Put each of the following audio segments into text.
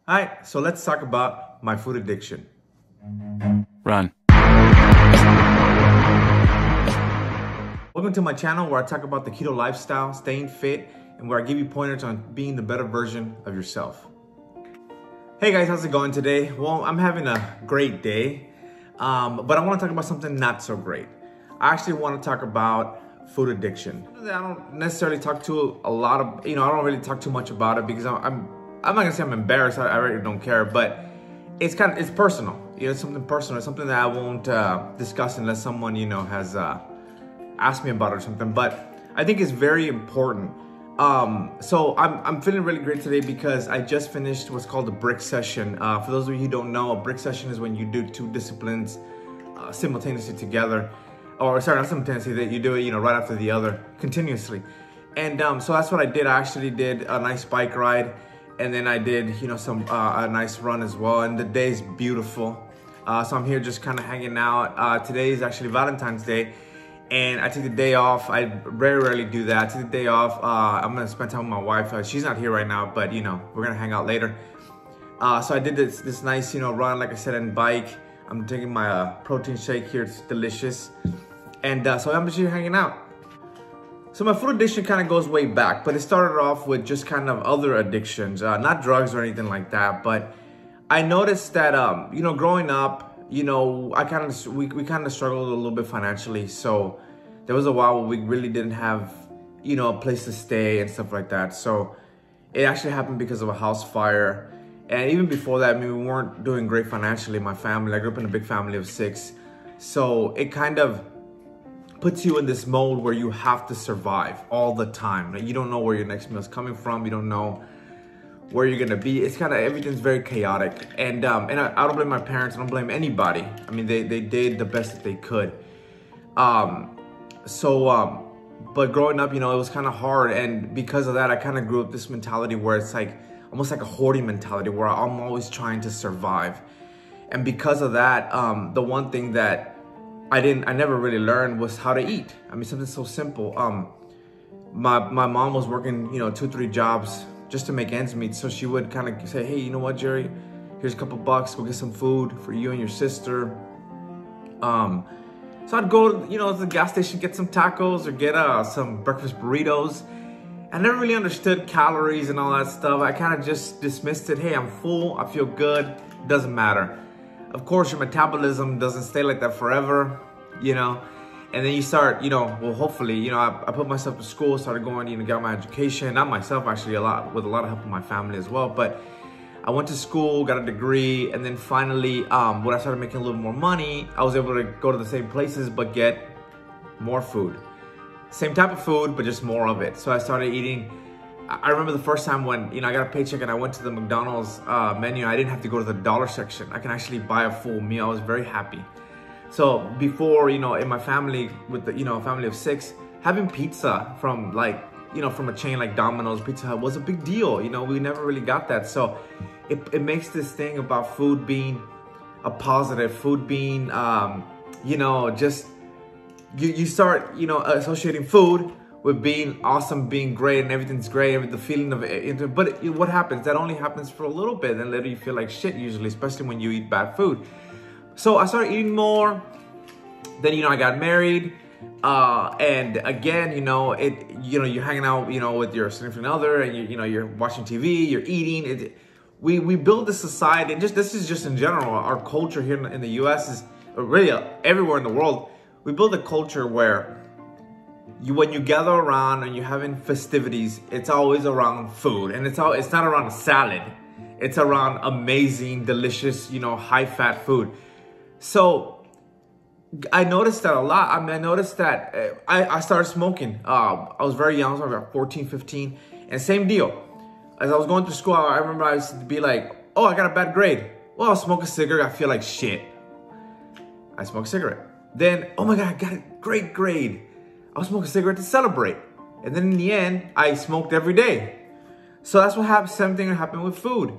All right, so let's talk about my food addiction. Run. Welcome to my channel where I talk about the keto lifestyle, staying fit, and where I give you pointers on being the better version of yourself. Hey guys, how's it going today? Well, I'm having a great day, but I want to talk about something not so great. I actually want to talk about food addiction. I don't necessarily talk to a lot of, I don't really talk too much about it because I'm not gonna say I'm embarrassed. I really don't care, but it's personal. It's something personal. It's something that I won't discuss unless someone, has asked me about it or something. But I think it's very important. So I'm feeling really great today because I just finished what's called a brick session. For those of you who don't know, a brick session is when you do two disciplines simultaneously together. Or sorry, not simultaneously, that you do it, right after the other, continuously. And so that's what I did. I actually did a nice bike ride, and then I did, a nice run as well. And the day's beautiful. So I'm here just kind of hanging out. Today is actually Valentine's Day, and I took the day off. I very rarely do that. I took the day off. I'm gonna spend time with my wife. She's not here right now, but we're gonna hang out later. So I did this nice, run, like I said, and bike. I'm taking my protein shake here. It's delicious. And so I'm just here hanging out. So my food addiction kind of goes way back, but it started off with just kind of other addictions, not drugs or anything like that. But I noticed that, growing up, we kind of struggled a little bit financially. So there was a while where we really didn't have, a place to stay and stuff like that. So it actually happened because of a house fire. And even before that, we weren't doing great financially. My family, I grew up in a big family of 6. So it kind of puts you in this mode where you have to survive all the time. You don't know where your next meal is coming from. You don't know where you're gonna be. It's kind of, everything's very chaotic. And I don't blame my parents. I don't blame anybody. I mean, they did the best that they could. But growing up, it was kind of hard. And because of that, I kind of grew up this mentality where it's like, almost like a hoarding mentality where I'm always trying to survive. And because of that, the one thing that I never really learned was how to eat. I mean, something so simple. My mom was working, 2-3 jobs just to make ends meet. So she would kind of say, hey, you know what, Jerry? Here's a couple bucks. Go get some food for you and your sister. So I'd go, to the gas station, get some tacos or get some breakfast burritos. I never really understood calories and all that stuff. I kind of just dismissed it. Hey, I'm full. I feel good. Doesn't matter. Of course, your metabolism doesn't stay like that forever, and then you start, well, hopefully, I put myself to school, started going, got my education, not myself actually, with a lot of help from my family as well, but I went to school, got a degree, and then finally, when I started making a little more money, I was able to go to the same places, but get more food. Same type of food, but just more of it. So I started eating. I remember the first time when, I got a paycheck and I went to the McDonald's menu. I didn't have to go to the dollar section. I can actually buy a full meal. I was very happy. So before, in my family, with the, a family of 6, having pizza from from a chain like Domino's, Pizza Hut was a big deal. We never really got that. So it makes this thing about food being a positive, food being, just, you start, associating food with being awesome, being great, and everything's great, the feeling of it. But what happens? That only happens for a little bit, and later you feel like shit usually, especially when you eat bad food. So I started eating more. Then, I got married. And again, you're hanging out, with your significant other, and you're watching TV, you're eating. We build this society, and this is just in general, our culture here in the US is really everywhere in the world. We build a culture where when you gather around and you're having festivities, it's always around food, and it's not around a salad. It's around amazing, delicious, high-fat food. So I noticed that a lot. I mean, I noticed that I started smoking. I was very young. I was about 14, 15, and same deal. As I was going through school, I remember I used to be like, oh, I got a bad grade. Well, I'll smoke a cigarette. I feel like shit. I smoke a cigarette. Then, oh my God, I got a great grade. I'll smoke a cigarette to celebrate. And then in the end, I smoked every day. So that's what happened. Same thing happened with food.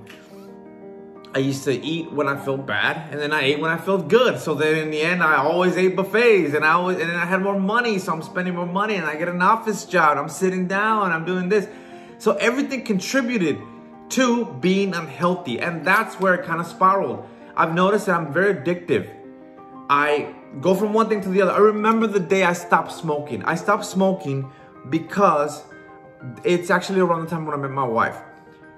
I used to eat when I felt bad, and then I ate when I felt good. So then in the end, I always ate buffets, and then I had more money, so I'm spending more money, and I get an office job. I'm sitting down, I'm doing this. So everything contributed to being unhealthy. And that's where it kind of spiraled. I've noticed that I'm very addictive. I go from one thing to the other. I remember the day I stopped smoking. I stopped smoking because it's actually around the time when I met my wife.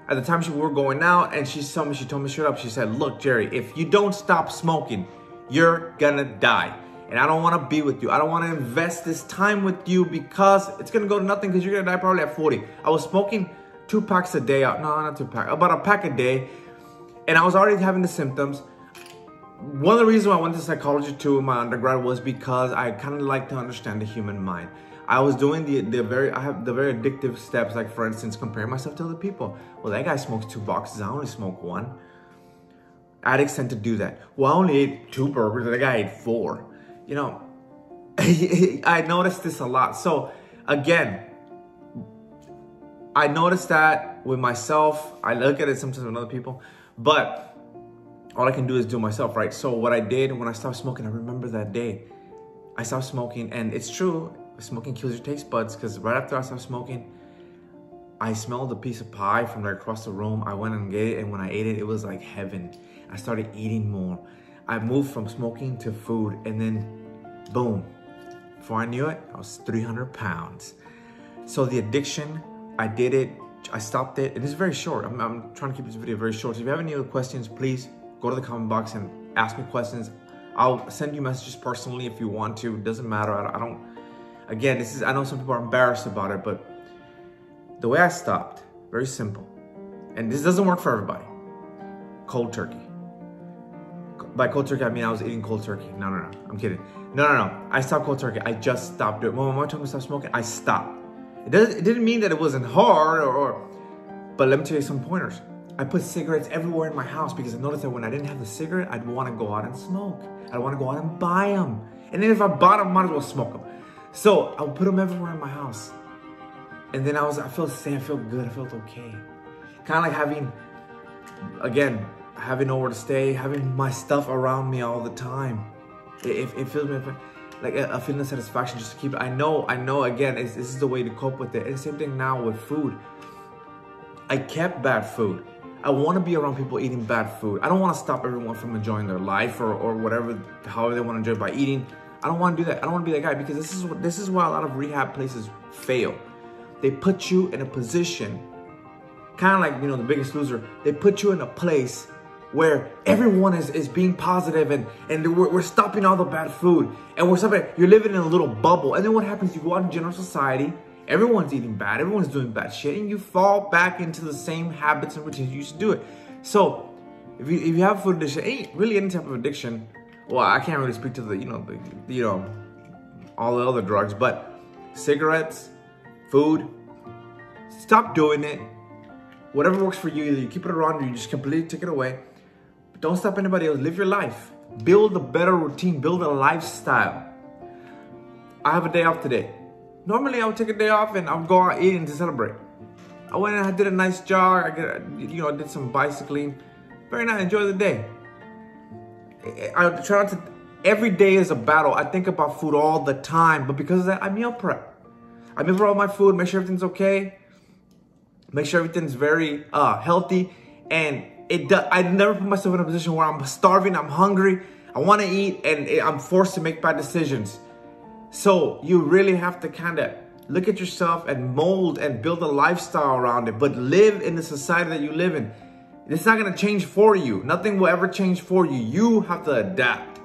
At the time we were going out, and she told me straight up, she said, look, Jerry, if you don't stop smoking, you're gonna die. And I don't wanna be with you. I don't wanna invest this time with you because it's gonna go to nothing because you're gonna die probably at 40. I was smoking 2 packs a day, no, not 2 packs, about a pack a day. And I was already having the symptoms. One of the reasons why I went to psychology too in my undergrad was because I kind of like to understand the human mind. I was doing the very addictive steps, like for instance, comparing myself to other people. Well, that guy smokes 2 boxes, I only smoke 1. Addicts tend to do that. Well, I only ate 2 burgers, that guy ate 4. You know, I noticed this a lot. So again, I noticed that with myself. I look at it sometimes with other people, but all I can do is do myself, right? So what I did when I stopped smoking, I remember that day. I stopped smoking, and it's true, smoking kills your taste buds, because right after I stopped smoking, I smelled a piece of pie from right across the room. I went and ate it, and when I ate it, it was like heaven. I started eating more. I moved from smoking to food, and then boom, before I knew it, I was 300 pounds. So the addiction, I did it, I stopped it. It is very short. I'm trying to keep this video very short. So if you have any other questions, please go to the comment box and ask me questions. I'll send you messages personally if you want to. It doesn't matter. I don't, again, I know some people are embarrassed about it, but the way I stopped, very simple. And this doesn't work for everybody. Cold turkey. By cold turkey, I mean I was eating cold turkey. No, I'm kidding. No. I stopped cold turkey. I just stopped it. When my mom told me to stop smoking, I stopped. It didn't mean that it wasn't hard but let me tell you some pointers. I put cigarettes everywhere in my house because I noticed that when I didn't have the cigarette, I'd want to go out and smoke. I'd want to go out and buy them. And then if I bought them, I might as well smoke them. So I would put them everywhere in my house. And then I felt safe, I felt good, I felt okay. Kind of like having nowhere to stay, having my stuff around me all the time. It feels me like a feeling of satisfaction just to keep it. I know, again, this is the way to cope with it. And the same thing now with food. I kept bad food. I want to be around people eating bad food. I don't want to stop everyone from enjoying their life or whatever, however they want to enjoy by eating. I don't want to do that. I don't want to be that guy, because this is why a lot of rehab places fail. They put you in a position, kind of like, The Biggest Loser. They put you in a place where everyone is being positive and we're stopping all the bad food, and you're living in a little bubble. And then what happens? You go out in general society, everyone's eating bad, everyone's doing bad shit, and you fall back into the same habits and routines you used to do it. So if you have a food addiction, ain't really any type of addiction. Well, I can't really speak to all the other drugs, but cigarettes, food, stop doing it. Whatever works for you, either you keep it around or you just completely take it away. But don't stop anybody else. Live your life. Build a better routine. Build a lifestyle. I have a day off today. Normally I would take a day off and I would go out eating to celebrate. I went and I did a nice jog. I did some bicycling. Very nice. Enjoy the day. I try not to. Every day is a battle. I think about food all the time, but because of that, I meal prep. I meal prep all my food, make sure everything's okay, make sure everything's very healthy, and I never put myself in a position where I'm starving, I'm hungry, I want to eat, and I'm forced to make bad decisions. So you really have to kind of look at yourself and mold and build a lifestyle around it, but live in the society that you live in. It's not going to change for you. Nothing will ever change for you. You have to adapt.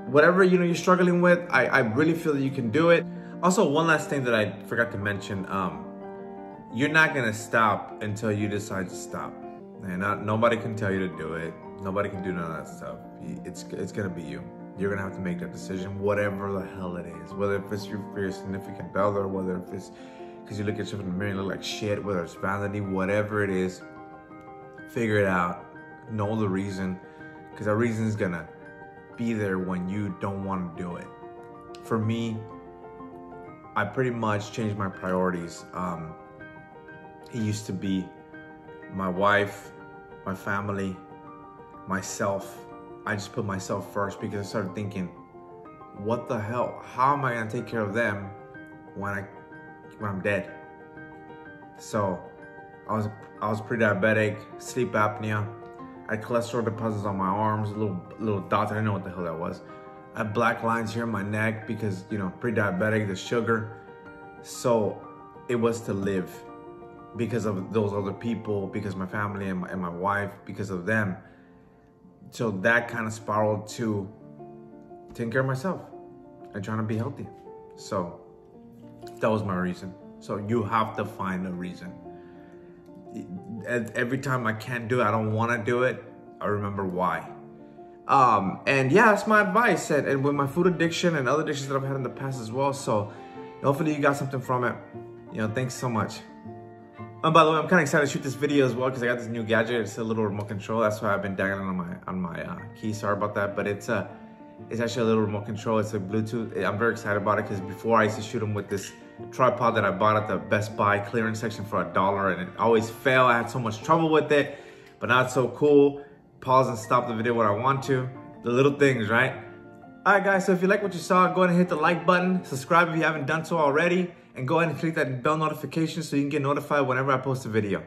Whatever you're struggling with, I really feel that you can do it. Also, one last thing that I forgot to mention. You're not going to stop until you decide to stop. And nobody can tell you to do it. Nobody can do none of that stuff. It's going to be you. You're going to have to make that decision, whatever the hell it is. Whether if it's for your significant other, whether if it's because you look at yourself in the mirror and look like shit, whether it's vanity, whatever it is. Figure it out. Know the reason, because that reason is gonna be there when you don't want to do it. For me, I pretty much changed my priorities. It used to be my wife, my family, myself. I just put myself first because I started thinking, what the hell? How am I gonna take care of them when I'm dead? So I was pre-diabetic, sleep apnea. I had cholesterol deposits on my arms, little dots. I didn't know what the hell that was. I had black lines here in my neck because, you know, pre-diabetic, the sugar. So it was to live because of those other people, because my family and my wife, because of them. So that kind of spiraled to taking care of myself and trying to be healthy. So that was my reason. So you have to find a reason. Every time I can't do it, I don't want to do it, I remember why. And yeah, that's my advice. And with my food addiction and other addictions that I've had in the past as well. So hopefully you got something from it. You know, thanks so much. And by the way, I'm kind of excited to shoot this video as well because I got this new gadget. It's a little remote control. That's why I've been dangling on my key. Sorry about that, but it's actually a little remote control. It's a Bluetooth. I'm very excited about it because before I used to shoot them with this tripod that I bought at the Best Buy clearance section for $1, and it always failed. I had so much trouble with it, but now it's so cool. Pause and stop the video when I want to. The little things, right? All right, guys, so if you like what you saw, go ahead and hit the like button, subscribe if you haven't done so already, and go ahead and click that bell notification so you can get notified whenever I post a video.